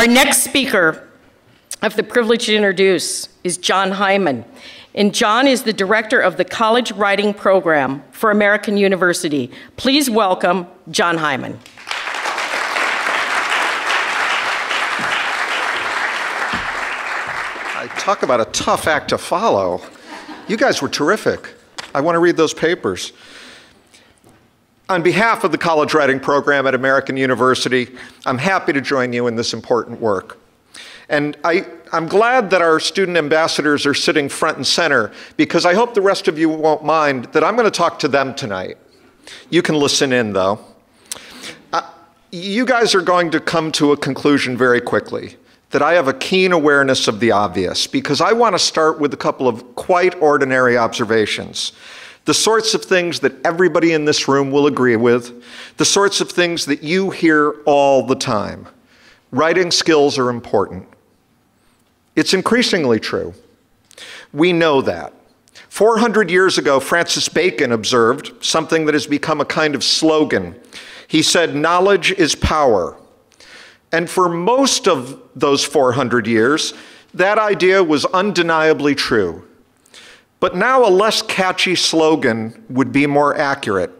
Our next speaker I have the privilege to introduce is John Hyman. And John is the director of the College Writing Program for American University. Please welcome John Hyman. Talk about a tough act to follow. You guys were terrific. I want to read those papers. On behalf of the College Writing Program at American University, I'm happy to join you in this important work. And I'm glad that our student ambassadors are sitting front and center, because I hope the rest of you won't mind that I'm going to talk to them tonight. You can listen in, though. You guys are going to come to a conclusion very quickly that I have a keen awareness of the obvious, because I want to start with a couple of quite ordinary observations. The sorts of things that everybody in this room will agree with, the sorts of things that you hear all the time. Writing skills are important. It's increasingly true. We know that. 400 years ago, Francis Bacon observed something that has become a kind of slogan. He said, "Knowledge is power." And for most of those 400 years, that idea was undeniably true. But now a less catchy slogan would be more accurate,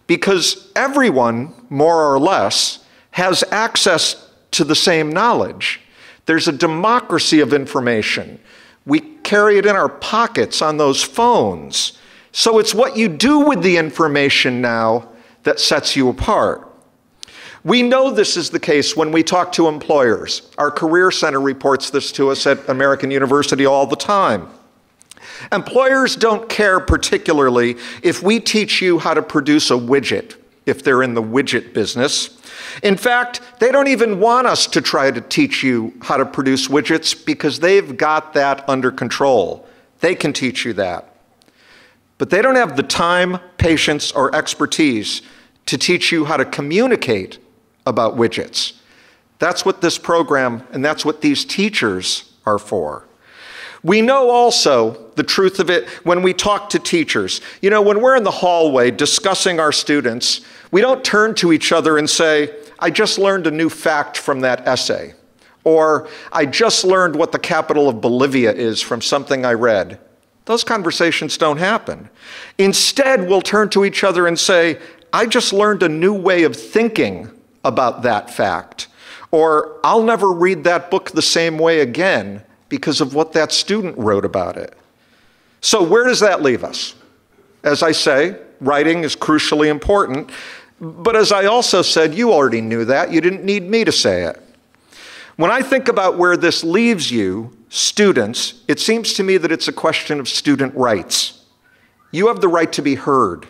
because everyone, more or less, has access to the same knowledge. There's a democracy of information. We carry it in our pockets on those phones. So it's what you do with the information now that sets you apart. We know this is the case when we talk to employers. Our Career Center reports this to us at American University all the time. Employers don't care particularly if we teach you how to produce a widget, if they're in the widget business. In fact, they don't even want us to try to teach you how to produce widgets, because they've got that under control. They can teach you that. But they don't have the time, patience, or expertise to teach you how to communicate about widgets. That's what this program and that's what these teachers are for. We know also the truth of it when we talk to teachers. You know, when we're in the hallway discussing our students, we don't turn to each other and say, "I just learned a new fact from that essay," or "I just learned what the capital of Bolivia is from something I read." Those conversations don't happen. Instead, we'll turn to each other and say, "I just learned a new way of thinking about that fact," or "I'll never read that book the same way again because of what that student wrote about it." So where does that leave us? As I say, writing is crucially important, but as I also said, you already knew that. You didn't need me to say it. When I think about where this leaves you, students, it seems to me that it's a question of student rights. You have the right to be heard.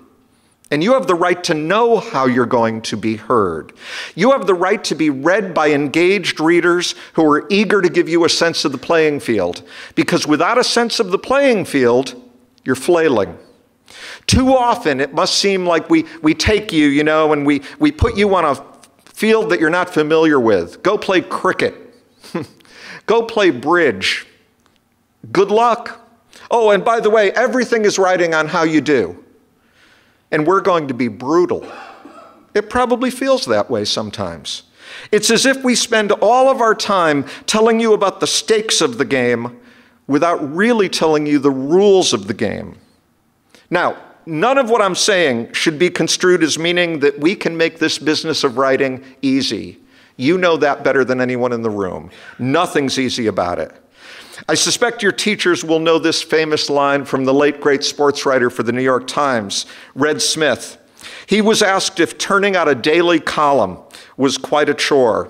And you have the right to know how you're going to be heard. You have the right to be read by engaged readers who are eager to give you a sense of the playing field. Because without a sense of the playing field, you're flailing. Too often, it must seem like we take you, you know, and we put you on a field that you're not familiar with. Go play cricket. Go play bridge. Good luck. Oh, and by the way, everything is riding on how you do. And we're going to be brutal. It probably feels that way sometimes. It's as if we spend all of our time telling you about the stakes of the game without really telling you the rules of the game. Now, none of what I'm saying should be construed as meaning that we can make this business of writing easy. You know that better than anyone in the room. Nothing's easy about it. I suspect your teachers will know this famous line from the late great sports writer for the New York Times, Red Smith. He was asked if turning out a daily column was quite a chore.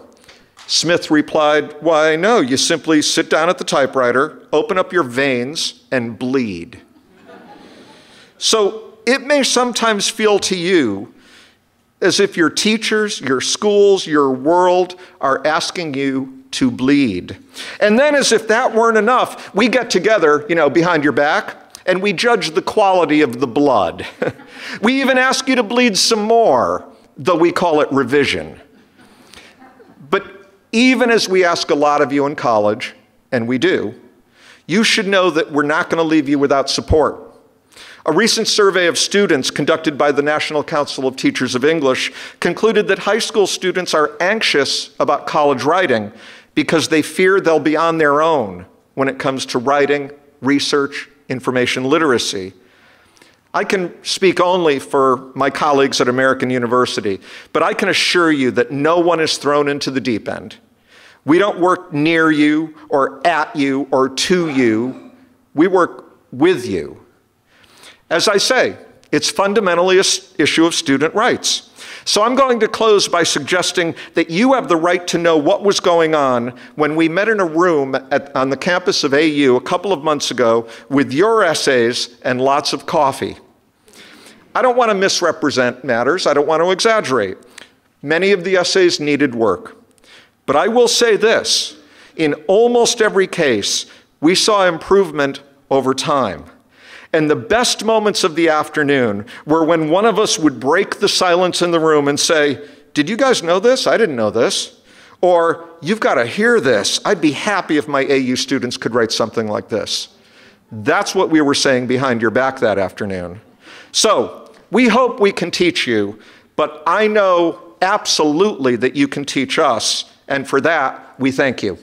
Smith replied, "Why, no, you simply sit down at the typewriter, open up your veins, and bleed." So it may sometimes feel to you as if your teachers, your schools, your world are asking you to bleed. And then, as if that weren't enough, we get together, you know, behind your back, and we judge the quality of the blood. We even ask you to bleed some more, though we call it revision. But even as we ask a lot of you in college, and we do, you should know that we're not going to leave you without support. A recent survey of students conducted by the National Council of Teachers of English concluded that high school students are anxious about college writing because they fear they'll be on their own when it comes to writing, research, information literacy. I can speak only for my colleagues at American University, but I can assure you that no one is thrown into the deep end. We don't work near you or at you or to you. We work with you. As I say, it's fundamentally an issue of student rights. So I'm going to close by suggesting that you have the right to know what was going on when we met in a room on the campus of AU a couple of months ago with your essays and lots of coffee. I don't want to misrepresent matters. I don't want to exaggerate. Many of the essays needed work. But I will say this, in almost every case, we saw improvement over time. And the best moments of the afternoon were when one of us would break the silence in the room and say, "Did you guys know this? I didn't know this." Or, "You've got to hear this. I'd be happy if my AU students could write something like this." That's what we were saying behind your back that afternoon. So, we hope we can teach you, but I know absolutely that you can teach us, and for that, we thank you.